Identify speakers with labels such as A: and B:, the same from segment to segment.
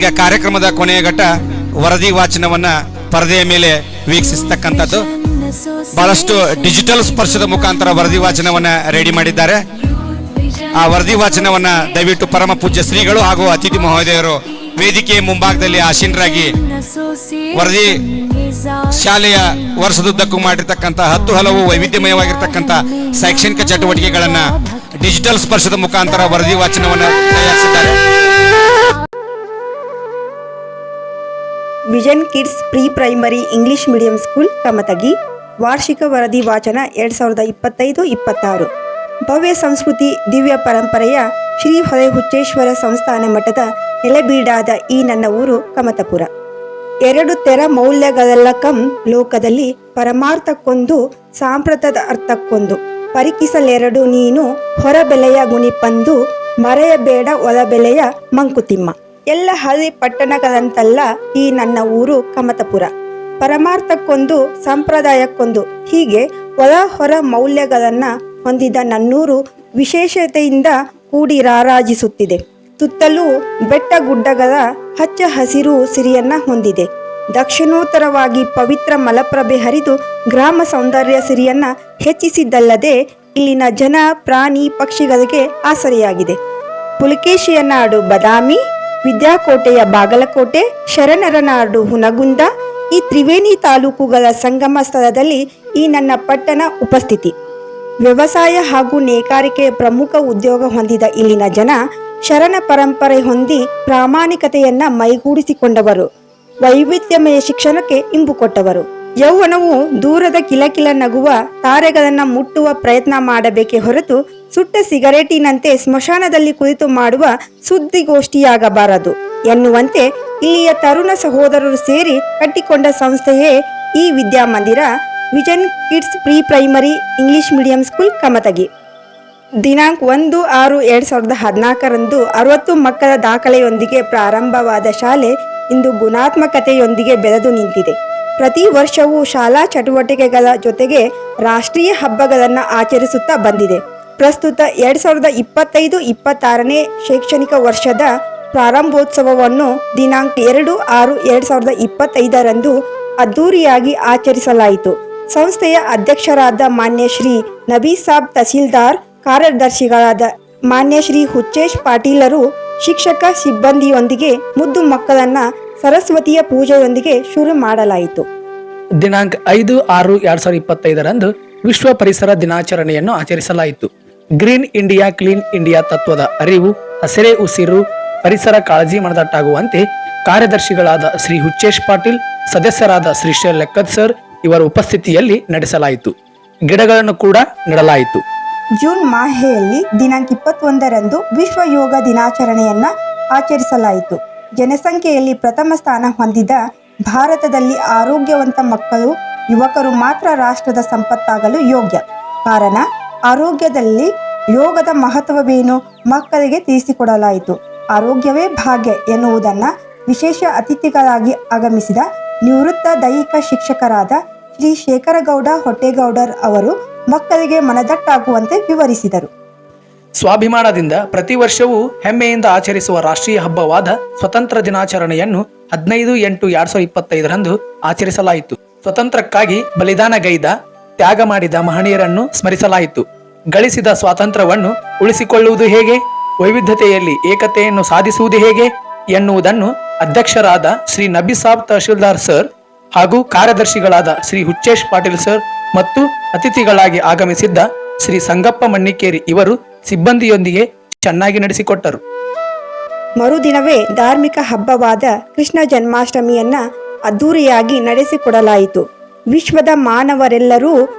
A: ಈಗ ಕಾರ್ಯಕ್ರಮದ ಕೊನೆಯ ಘಟ್ಟ ವರದಿ ವಾಚನವನ್ನ ಪರದೆಯ ಮೇಲೆ ವೀಕ್ಷಿಸತಕ್ಕಂಥದ್ದು. ಬಹಳಷ್ಟು ಡಿಜಿಟಲ್ ಸ್ಪರ್ಶದ ಮುಖಾಂತರ ವರದಿ ವಾಚನವನ್ನ ರೆಡಿ ಮಾಡಿದ್ದಾರೆ. ಆ ವರದಿ ವಾಚನವನ್ನ ದಯವಿಟ್ಟು ಪರಮ ಪೂಜ್ಯ ಶ್ರೀಗಳು ಹಾಗೂ ಅತಿಥಿ ಮಹೋದಯರು ವೇದಿಕೆಯ ಮುಂಭಾಗದಲ್ಲಿ ಆಸೀನರಾಗಿ ವರದಿ ಶಾಲೆಯ ವರ್ಷದುದ್ದಕ್ಕೂ ಮಾಡಿರ್ತಕ್ಕಂಥ 10 ಹಲವು ವೈವಿಧ್ಯಮಯವಾಗಿರ್ತಕ್ಕಂಥ ಶೈಕ್ಷಣಿಕ ಚಟುವಟಿಕೆಗಳನ್ನ ಡಿಜಿಟಲ್ ಸ್ಪರ್ಶದ ಮುಖಾಂತರ ವರದಿ ವಾಚನವನ್ನ ತಯಾರಿಸಿದ್ದಾರೆ.
B: Vision kids pre primary English medium school Kamatagi ವಾರ್ಷಿಕ ವರದಿ ವಾಚನ 2025-26. ಭವ್ಯ ಸಂಸ್ಕೃತಿ ದಿವ್ಯ ಪರಂಪರೆಯ ಶ್ರೀ ಹೊಳೆ ಹುಚ್ಚೇಶ್ವರ ಸಂಸ್ಥಾನ ಮಠದ ನೆಲೆಬೀಡಾದ ಈ ನನ್ನ ಊರು ಕಮತಪುರ. 2 ತೆರ ಮೌಲ್ಯಗಳೆಲ್ಲಕಂ ಲೋಕದಲ್ಲಿ ಪರಮಾರ್ಥಕ್ಕೊಂದು ಸಾಂಪ್ರತದ ಅರ್ಥಕ್ಕೊಂದು ಪರಿಕಿಸಲೆರಡು ನೀನು ಹೊರಬೆಲೆಯ ಗುಣಿಪಂದು ಮರೆಯಬೇಡ ಒಳಬೆಲೆಯ ಮಂಕುತಿಮ್ಮ. ಎಲ್ಲ ಹಳ್ಳಿ ಪಟ್ಟಣಗಳಂತಲ್ಲ ಈ ನನ್ನ ಊರು ಕಮತಪುರ. ಪರಮಾರ್ಥಕ್ಕೊಂದು ಸಂಪ್ರದಾಯಕ್ಕೊಂದು ಹೀಗೆ ಒಳ ಹೊರ ಮೌಲ್ಯಗಳನ್ನ ಹೊಂದಿದ ನನ್ನೂರು ವಿಶೇಷತೆಯಿಂದ ಕೂಡಿ ರಾರಾಜಿಸುತ್ತಿದೆ. ಸುತ್ತಲೂ ಬೆಟ್ಟ ಗುಡ್ಡಗಳ ಹಚ್ಚ ಹಸಿರು ಸಿರಿಯನ್ನ ಹೊಂದಿದೆ. ದಕ್ಷಿಣೋತ್ತರವಾಗಿ ಪವಿತ್ರ ಮಲಪ್ರಭೆ ಹರಿದು ಗ್ರಾಮ ಸೌಂದರ್ಯ ಸಿರಿಯನ್ನ ಹೆಚ್ಚಿಸಿದ್ದಲ್ಲದೆ ಇಲ್ಲಿನ ಜನ ಪ್ರಾಣಿ ಪಕ್ಷಿಗಳಿಗೆ ಆಸರೆಯಾಗಿದೆ. ಪುಲಕೇಶಿಯ ನಾಡು ಬದಾಮಿ, ವಿದ್ಯಾಕೋಟೆಯ ಬಾಗಲಕೋಟೆ, ಶರಣರ ನಾಡು ಹುನಗುಂದ, ಈ ತ್ರಿವೇಣಿ ತಾಲೂಕುಗಳ ಸಂಗಮ ಸ್ಥಳದಲ್ಲಿ ಈ ನನ್ನ ಪಟ್ಟಣ ಉಪಸ್ಥಿತಿ. ವ್ಯವಸಾಯ ಹಾಗೂ ನೇಕಾರಿಕೆಯ ಪ್ರಮುಖ ಉದ್ಯೋಗ ಹೊಂದಿದ ಇಲ್ಲಿನ ಜನ ಶರಣ ಪರಂಪರೆ ಹೊಂದಿ ಪ್ರಾಮಾಣಿಕತೆಯನ್ನ ಮೈಗೂಡಿಸಿಕೊಂಡವರು. ವೈವಿಧ್ಯಮಯ ಶಿಕ್ಷಣಕ್ಕೆ ಇಂಬು ಕೊಟ್ಟವರು. ಯೌವನವು ದೂರದ ಕಿಲಕಿಲ ನಗುವ ತಾರೆಗಳನ್ನ ಮುಟ್ಟುವ ಪ್ರಯತ್ನ ಮಾಡಬೇಕೇ ಹೊರತು ಸುಟ್ಟ ಸಿಗರೇಟಿನಂತೆ ಸ್ಮಶಾನದಲ್ಲಿ ಕುಳಿತು ಮಾಡುವ ಸುದ್ದಿಗೋಷ್ಠಿಯಾಗಬಾರದು ಎನ್ನುವಂತೆ ಇಲ್ಲಿಯ ತರುಣ ಸಹೋದರರು ಸೇರಿ ಕಟ್ಟಿಕೊಂಡ ಸಂಸ್ಥೆಯೇ ಈ ವಿದ್ಯಾಮಂದಿರ vision kids pre primary English medium school Kamatagi. ದಿನಾಂಕ 1/6/2014 60 ಮಕ್ಕಳ ದಾಖಲೆಯೊಂದಿಗೆ ಪ್ರಾರಂಭವಾದ ಶಾಲೆ ಇಂದು ಗುಣಾತ್ಮಕತೆಯೊಂದಿಗೆ ಬೆಳೆದು ನಿಂತಿದೆ. ಪ್ರತಿ ವರ್ಷವೂ ಶಾಲಾ ಚಟುವಟಿಕೆಗಳ ಜೊತೆಗೆ ರಾಷ್ಟ್ರೀಯ ಹಬ್ಬಗಳನ್ನು ಆಚರಿಸುತ್ತಾ ಬಂದಿದೆ. ಪ್ರಸ್ತುತ 2025-26ನೇ ಶೈಕ್ಷಣಿಕ ವರ್ಷದ ಪ್ರಾರಂಭೋತ್ಸವವನ್ನು ದಿನಾಂಕ 2/6/2025 ಅದ್ದೂರಿಯಾಗಿ ಆಚರಿಸಲಾಯಿತು. ಸಂಸ್ಥೆಯ ಅಧ್ಯಕ್ಷರಾದ ಮಾನ್ಯ ಶ್ರೀ ನಬೀಸಾಬ್ ತಹಸೀಲ್ದಾರ್, ಕಾರ್ಯದರ್ಶಿಗಳಾದ ಮಾನ್ಯ ಶ್ರೀ ಹುಚ್ಚೇಶ್ ಪಾಟೀಲರು, ಶಿಕ್ಷಕ ಸಿಬ್ಬಂದಿಯೊಂದಿಗೆ ಮುದ್ದು ಮಕ್ಕಳನ್ನ ಸರಸ್ವತಿಯ ಪೂಜೆಯೊಂದಿಗೆ ಶುರು ಮಾಡಲಾಯಿತು.
C: ದಿನಾಂಕ 5/6/2025 ವಿಶ್ವ ಪರಿಸರ ದಿನಾಚರಣೆಯನ್ನು ಆಚರಿಸಲಾಯಿತು. ಗ್ರೀನ್ ಇಂಡಿಯಾ ಕ್ಲೀನ್ ಇಂಡಿಯಾ ತತ್ವದ ಅರಿವು, ಹಸಿರೇ ಉಸಿರು, ಪರಿಸರ ಕಾಳಜಿ ಮನದಟ್ಟಾಗುವಂತೆ ಕಾರ್ಯದರ್ಶಿಗಳಾದ ಶ್ರೀ ಹುಚ್ಚೇಶ್ ಪಾಟೀಲ್, ಸದಸ್ಯರಾದ ಶ್ರೀ ಲೆಕ್ಕದ್ ಸರ್ ಇವರ ಉಪಸ್ಥಿತಿಯಲ್ಲಿ ನಡೆಸಲಾಯಿತು. ಗಿಡಗಳನ್ನು ಕೂಡ ನೆಡಲಾಯಿತು.
B: ಜೂನ್ ಮಾಹೆಯಲ್ಲಿ ದಿನಾಂಕ 21ರಂದು ವಿಶ್ವ ಯೋಗ ದಿನಾಚರಣೆಯನ್ನ ಆಚರಿಸಲಾಯಿತು. ಜನಸಂಖ್ಯೆಯಲ್ಲಿ ಪ್ರಥಮ ಸ್ಥಾನ ಹೊಂದಿದ ಭಾರತದಲ್ಲಿ ಆರೋಗ್ಯವಂತ ಮಕ್ಕಳು, ಯುವಕರು ಮಾತ್ರ ರಾಷ್ಟ್ರದ ಸಂಪತ್ತಾಗಲು ಯೋಗ್ಯ. ಕಾರಣ ಆರೋಗ್ಯದಲ್ಲಿ ಯೋಗದ ಮಹತ್ವವೇನು ಮಕ್ಕಳಿಗೆ ತಿಳಿಸಿಕೊಡಲಾಯಿತು. ಆರೋಗ್ಯವೇ ಭಾಗ್ಯ ಎನ್ನುವುದನ್ನು ವಿಶೇಷ ಅತಿಥಿಗಳಾಗಿ ಆಗಮಿಸಿದ ನಿವೃತ್ತ ದೈಹಿಕ ಶಿಕ್ಷಕರಾದ ಶ್ರೀ ಶೇಖರಗೌಡ ಹೊಟ್ಟೇಗೌಡರ್ ಅವರು ಮಕ್ಕಳಿಗೆ ಮನದಟ್ಟಾಗುವಂತೆ ವಿವರಿಸಿದರು.
C: ಸ್ವಾಭಿಮಾನದಿಂದ ಪ್ರತಿ ವರ್ಷವೂ ಹೆಮ್ಮೆಯಿಂದ ಆಚರಿಸುವ ರಾಷ್ಟ್ರೀಯ ಹಬ್ಬವಾದ ಸ್ವತಂತ್ರ ದಿನಾಚರಣೆಯನ್ನು 15/8/2025 ಆಚರಿಸಲಾಯಿತು. ಸ್ವತಂತ್ರಕ್ಕಾಗಿ ಬಲಿದಾನಗೈದ, ತ್ಯಾಗ ಮಾಡಿದ ಮಹನೀಯರನ್ನು ಸ್ಮರಿಸಲಾಯಿತು. ಗಳಿಸಿದ ಸ್ವಾತಂತ್ರ್ಯವನ್ನು ಉಳಿಸಿಕೊಳ್ಳುವುದು ಹೇಗೆ, ವೈವಿಧ್ಯತೆಯಲ್ಲಿ ಏಕತೆಯನ್ನು ಸಾಧಿಸುವುದು ಹೇಗೆ ಎನ್ನುವುದನ್ನು ಅಧ್ಯಕ್ಷರಾದ ಶ್ರೀ ನಬೀಸಾಬ್ ತಹಶೀಲ್ದಾರ್ ಸರ್ ಹಾಗೂ ಕಾರ್ಯದರ್ಶಿಗಳಾದ ಶ್ರೀ ಹುಚ್ಚೇಶ್ ಪಾಟೀಲ್ ಸರ್ ಮತ್ತು ಅತಿಥಿಗಳಾಗಿ ಆಗಮಿಸಿದ್ದ ಶ್ರೀ ಸಂಗಪ್ಪ ಮಣ್ಣಿಕೇರಿ ಇವರು ಸಿಬ್ಬಂದಿಯೊಂದಿಗೆ ಚೆನ್ನಾಗಿ ನಡೆಸಿಕೊಟ್ಟರು.
B: ಮರುದಿನವೇ ಧಾರ್ಮಿಕ ಹಬ್ಬವಾದ ಕೃಷ್ಣ ಜನ್ಮಾಷ್ಟಮಿಯನ್ನ ಅದ್ದೂರಿಯಾಗಿ ನಡೆಸಿಕೊಡಲಾಯಿತು. ವಿಶ್ವದ ಮಾನವರೆಲ್ಲರೂ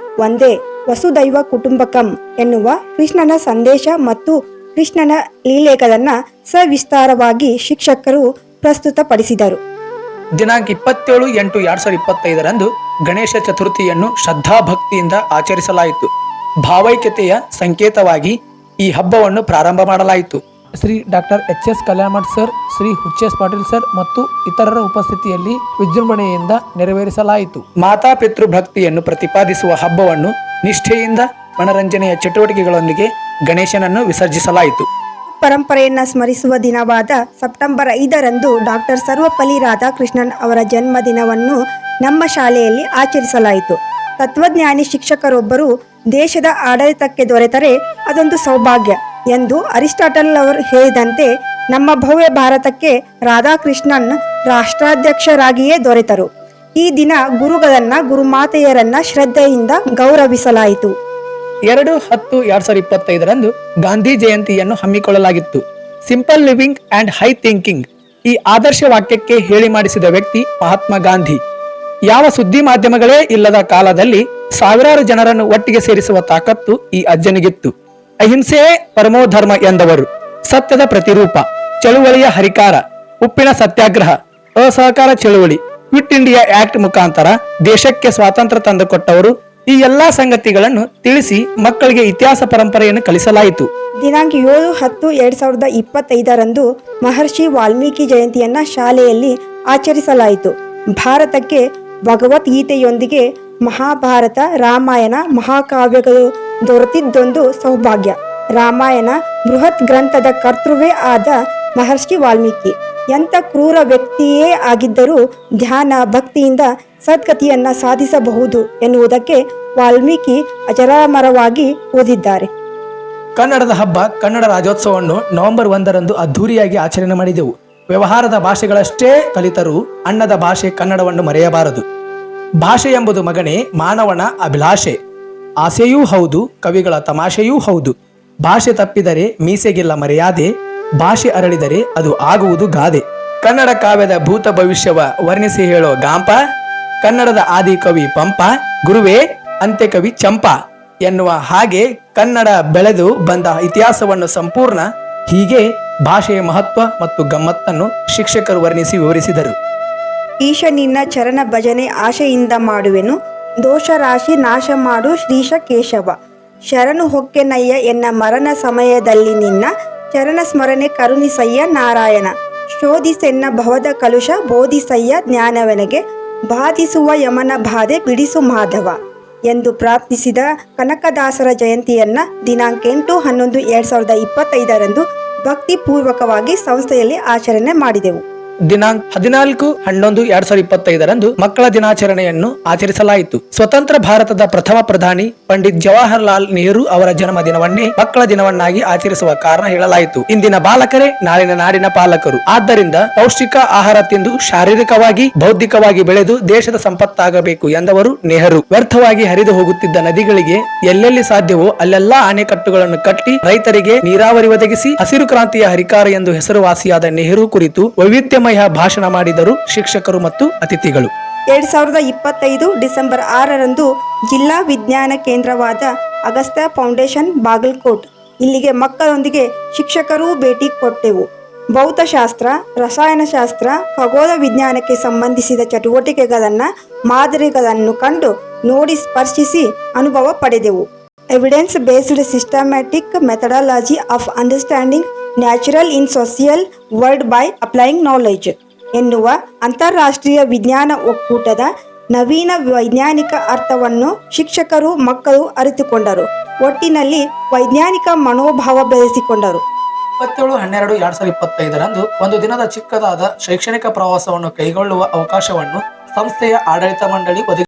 B: ಒಂದೇ, ವಸುದೈವ ಕುಟುಂಬಕಂ ಎನ್ನುವ ಕೃಷ್ಣನ ಸಂದೇಶ ಮತ್ತು ಕೃಷ್ಣನ ಲೀಲೆಗಳನ್ನು ಸವಿಸ್ತಾರವಾಗಿ ಶಿಕ್ಷಕರು ಪ್ರಸ್ತುತಪಡಿಸಿದರು.
C: ದಿನಾಂಕ 27/8/2025 ಗಣೇಶ ಚತುರ್ಥಿಯನ್ನು ಶ್ರದ್ಧಾಭಕ್ತಿಯಿಂದ ಆಚರಿಸಲಾಯಿತು. ಭಾವೈಕ್ಯತೆಯ ಸಂಕೇತವಾಗಿ ಈ ಹಬ್ಬವನ್ನು ಪ್ರಾರಂಭ ಮಾಡಲಾಯಿತು. Shri doctor HS Kalyanmath sir, Shri Hucchesh Patil sir ಮತ್ತು ಇತರರ ಉಪಸ್ಥಿತಿಯಲ್ಲಿ ವಿಜೃಂಭಣೆಯಿಂದ ನೆರವೇರಿಸಲಾಯಿತು. ಮಾತಾ ಪಿತೃ ಭಕ್ತಿಯನ್ನು ಪ್ರತಿಪಾದಿಸುವ ಹಬ್ಬವನ್ನು ನಿಷ್ಠೆಯಿಂದ ಮನರಂಜನೆಯ ಚಟುವಟಿಕೆಗಳೊಂದಿಗೆ ಗಣೇಶನನ್ನು ವಿಸರ್ಜಿಸಲಾಯಿತು.
B: ಪರಂಪರೆಯನ್ನು ಸ್ಮರಿಸುವ ದಿನವಾದ ಸೆಪ್ಟೆಂಬರ್ 5ರಂದು ಡಾಕ್ಟರ್ ಸರ್ವಪಲ್ಲಿ ರಾಧಾಕೃಷ್ಣನ್ ಅವರ ಜನ್ಮದಿನವನ್ನು ನಮ್ಮ ಶಾಲೆಯಲ್ಲಿ ಆಚರಿಸಲಾಯಿತು. ತತ್ವಜ್ಞಾನಿ ಶಿಕ್ಷಕರೊಬ್ಬರು ದೇಶದ ಆಡಳಿತಕ್ಕೆ ದೊರೆತರೆ ಅದೊಂದು ಸೌಭಾಗ್ಯ ಎಂದು ಅರಿಸ್ಟಾಟಲ್ ಅವರು ಹೇಳಿದಂತೆ ನಮ್ಮ ಭವ್ಯ ಭಾರತಕ್ಕೆ ರಾಧಾಕೃಷ್ಣನ್ ರಾಷ್ಟ್ರಾಧ್ಯಕ್ಷರಾಗಿಯೇ ದೊರೆತರು. ಈ ದಿನ ಗುರುಗಳನ್ನ ಗುರುಮಾತೆಯರನ್ನ ಶ್ರದ್ಧೆಯಿಂದ ಗೌರವಿಸಲಾಯಿತು.
C: 2/10/2025ರಂದು ಗಾಂಧಿ ಜಯಂತಿಯನ್ನು ಹಮ್ಮಿಕೊಳ್ಳಲಾಗಿತ್ತು. Simple living and high thinking ಈ ಆದರ್ಶ ವಾಕ್ಯಕ್ಕೆ ಹೇಳಿ ಮಾಡಿಸಿದ ವ್ಯಕ್ತಿ ಮಹಾತ್ಮ ಗಾಂಧಿ. ಯಾವ ಸುದ್ದಿ ಮಾಧ್ಯಮಗಳೇ ಇಲ್ಲದ ಕಾಲದಲ್ಲಿ ಸಾವಿರಾರು ಜನರನ್ನು ಒಟ್ಟಿಗೆ ಸೇರಿಸುವ ತಾಕತ್ತು ಈ ಅಜ್ಜನಿಗಿತ್ತು. ಅಹಿಂಸೆಯೇ ಪರಮೋಧರ್ಮ ಎಂದವರು, ಸತ್ಯದ ಪ್ರತಿರೂಪ, ಚಳುವಳಿಯ ಹರಿಕಾರ, ಉಪ್ಪಿನ ಸತ್ಯಾಗ್ರಹ, ಅಸಹಕಾರ ಚಳುವಳಿ, ಕ್ವಿಟ್ ಇಂಡಿಯಾ ಆಕ್ಟ್ ಮುಖಾಂತರ ದೇಶಕ್ಕೆ ಸ್ವಾತಂತ್ರ್ಯ ತಂದುಕೊಟ್ಟವರು. ಈ ಎಲ್ಲಾ ಸಂಗತಿಗಳನ್ನು ತಿಳಿಸಿ ಮಕ್ಕಳಿಗೆ ಇತಿಹಾಸ ಪರಂಪರೆಯನ್ನು ಕಲಿಸಲಾಯಿತು.
B: ದಿನಾಂಕ 7/10/2025ರಂದು ಮಹರ್ಷಿ ವಾಲ್ಮೀಕಿ ಜಯಂತಿಯನ್ನ ಶಾಲೆಯಲ್ಲಿ ಆಚರಿಸಲಾಯಿತು. ಭಾರತಕ್ಕೆ ಭಗವದ್ಗೀತೆಯೊಂದಿಗೆ ಮಹಾಭಾರತ, ರಾಮಾಯಣ ಮಹಾಕಾವ್ಯಗಳು ದೊರೆತಿದ್ದೊಂದು ಸೌಭಾಗ್ಯ. ರಾಮಾಯಣ ಬೃಹತ್ ಗ್ರಂಥದ ಕರ್ತೃವೇ ಆದ ಮಹರ್ಷಿ ವಾಲ್ಮೀಕಿ ಎಂಥ ಕ್ರೂರ ವ್ಯಕ್ತಿಯೇ ಆಗಿದ್ದರೂ ಧ್ಯಾನ ಭಕ್ತಿಯಿಂದ ಸದ್ಗತಿಯನ್ನ ಸಾಧಿಸಬಹುದು ಎನ್ನುವುದಕ್ಕೆ ವಾಲ್ಮೀಕಿ ಅಜರಾಮರವಾಗಿ ಓದಿದ್ದಾರೆ.
C: ಕನ್ನಡದ ಹಬ್ಬ ಕನ್ನಡ ರಾಜ್ಯೋತ್ಸವವನ್ನು ನವೆಂಬರ್ 1ರಂದು ಅದ್ಧೂರಿಯಾಗಿ ಆಚರಣೆ ಮಾಡಿದೆವು. ವ್ಯವಹಾರದ ಭಾಷೆಗಳಷ್ಟೇ ಕಲಿತರೂ ಅನ್ನದ ಭಾಷೆ ಕನ್ನಡವನ್ನು ಮರೆಯಬಾರದು. ಭಾಷೆ ಎಂಬುದು ಮಗನೇ ಮಾನವನ ಅಭಿಲಾಷೆ, ಆಸೆಯೂ ಹೌದು, ಕವಿಗಳ ತಮಾಷೆಯೂ ಹೌದು. ಭಾಷೆ ತಪ್ಪಿದರೆ ಮೀಸೆಗಿಲ್ಲ ಮರ್ಯಾದೆ, ಭಾಷೆ ಅರಳಿದರೆ ಅದು ಆಗುವುದು ಗಾದೆ. ಕನ್ನಡ ಕಾವ್ಯದ ಭೂತ ಭವಿಷ್ಯವ ವರ್ಣಿಸಿ ಹೇಳೋ ಗಾಂಪ, ಕನ್ನಡದ ಆದಿ ಕವಿ ಪಂಪ, ಗುರುವೇ ಅಂತ್ಯಕವಿ ಚಂಪ ಎನ್ನುವ ಹಾಗೆ ಕನ್ನಡ ಬೆಳೆದು ಬಂದ ಇತಿಹಾಸವನ್ನು ಸಂಪೂರ್ಣ ಹೀಗೆ ಭಾಷೆಯ ಮಹತ್ವ ಮತ್ತು ಗಮ್ಮತ್ತನ್ನು ಶಿಕ್ಷಕರು ವರ್ಣಿಸಿ ವಿವರಿಸಿದರು.
B: ಈಶ ನಿನ್ನ ಚರಣ ಭಜನೆ ಆಶೆಯಿಂದ ಮಾಡುವೆನು, ದೋಷ ರಾಶಿ ನಾಶ ಮಾಡು ಶ್ರೀಶ ಕೇಶವ. ಶರಣು ಹೊಕ್ಕೆನಯ್ಯ ಎನ್ನ ಮರಣ ಸಮಯದಲ್ಲಿ ನಿನ್ನ ಚರಣ ಸ್ಮರಣೆ ಕರುಣಿಸಯ್ಯ ನಾರಾಯಣ. ಶೋಧಿಸೆನ್ನ ಭವದ ಕಲುಷ ಬೋಧಿಸಯ್ಯ ಜ್ಞಾನವನಿಗೆ, ಬಾಧಿಸುವ ಯಮನ ಬಾಧೆ ಬಿಡಿಸು ಮಾಧವ ಎಂದು ಪ್ರಾರ್ಥಿಸಿದ ಕನಕದಾಸರ ಜಯಂತಿಯನ್ನ ದಿನಾಂಕ 8/11/2025ರಂದು ಭಕ್ತಿಪೂರ್ವಕವಾಗಿ ಸಂಸ್ಥೆಯಲ್ಲಿ ಆಚರಣೆ ಮಾಡಿದೆವು.
C: ದಿನಾಂಕ 14/11/2025ರಂದು ಮಕ್ಕಳ ದಿನಾಚರಣೆಯನ್ನು ಆಚರಿಸಲಾಯಿತು. ಸ್ವತಂತ್ರ ಭಾರತದ ಪ್ರಥಮ ಪ್ರಧಾನಿ ಪಂಡಿತ್ ಜವಾಹರಲಾಲ್ ನೆಹರು ಅವರ ಜನ್ಮದಿನವನ್ನೇ ಮಕ್ಕಳ ದಿನವನ್ನಾಗಿ ಆಚರಿಸುವ ಕಾರಣ ಹೇಳಲಾಯಿತು. ಇಂದಿನ ಬಾಲಕರೇ ನಾಳಿನ ನಾಡಿನ ಪಾಲಕರು. ಆದ್ದರಿಂದ ಪೌಷ್ಟಿಕ ಆಹಾರ ತಿಂದು ಶಾರೀರಿಕವಾಗಿ ಬೌದ್ಧಿಕವಾಗಿ ಬೆಳೆದು ದೇಶದ ಸಂಪತ್ತಾಗಬೇಕು ಎಂದವರು ನೆಹರು. ವ್ಯರ್ಥವಾಗಿ ಹರಿದು ಹೋಗುತ್ತಿದ್ದ ನದಿಗಳಿಗೆ ಎಲ್ಲೆಲ್ಲಿ ಸಾಧ್ಯವೋ ಅಲ್ಲೆಲ್ಲಾ ಅಣೆಕಟ್ಟುಗಳನ್ನು ಕಟ್ಟಿ ರೈತರಿಗೆ ನೀರಾವರಿ ಒದಗಿಸಿ ಹಸಿರು ಕ್ರಾಂತಿಯ ಹರಿಕಾರ ಎಂದು ಹೆಸರುವಾಸಿಯಾದ ನೆಹರು ಕುರಿತು ವೈವಿಧ್ಯಮಯ ಭಾಷಣ ಮಾಡಿದರು ಶಿಕ್ಷಕರು ಮತ್ತು ಅತಿಥಿಗಳು.
B: 2025 ಡಿಸೆಂಬರ್ 6ರಂದು ಜಿಲ್ಲಾ ವಿಜ್ಞಾನ ಕೇಂದ್ರವಾದ ಅಗಸ್ತ್ಯ ಫೌಂಡೇಶನ್ ಬಾಗಲಕೋಟ್ ಇಲ್ಲಿಗೆ ಮಕ್ಕಳೊಂದಿಗೆ ಶಿಕ್ಷಕರೂ ಭೇಟಿ ಕೊಟ್ಟೆವು. ಭೌತಶಾಸ್ತ್ರ, ರಸಾಯನಶಾಸ್ತ್ರ, ಖಗೋಳ ವಿಜ್ಞಾನಕ್ಕೆ ಸಂಬಂಧಿಸಿದ ಚಟುವಟಿಕೆಗಳನ್ನು ಮಾದರಿಗಳನ್ನು ಕಂಡು ನೋಡಿ ಸ್ಪರ್ಶಿಸಿ ಅನುಭವ ಪಡೆದೆವು. Evidence based systematic methodology of understanding natural in social world by applying knowledge ಎನ್ನುವ ಅಂತಾರಾಷ್ಟ್ರೀಯ ವಿಜ್ಞಾನ ಒಕ್ಕೂಟದ ನವೀನ ವೈಜ್ಞಾನಿಕ ಅರ್ಥವನ್ನು ಶಿಕ್ಷಕರು ಮಕ್ಕಳು ಅರಿತುಕೊಂಡರು. ಒಟ್ಟಿನಲ್ಲಿ ವೈಜ್ಞಾನಿಕ ಮನೋಭಾವ ಬೆಳೆಸಿಕೊಂಡರು.
C: 27/12/2025ರಂದು ಒಂದು ದಿನದ ಚಿಕ್ಕದಾದ ಶೈಕ್ಷಣಿಕ ಪ್ರವಾಸವನ್ನು ಕೈಗೊಳ್ಳುವ ಅವಕಾಶವನ್ನು ಸಂಸ್ಥೆಯ ಆಡಳಿತ ಮಂಡಳಿ ಒದಗಿಸಿದೆ.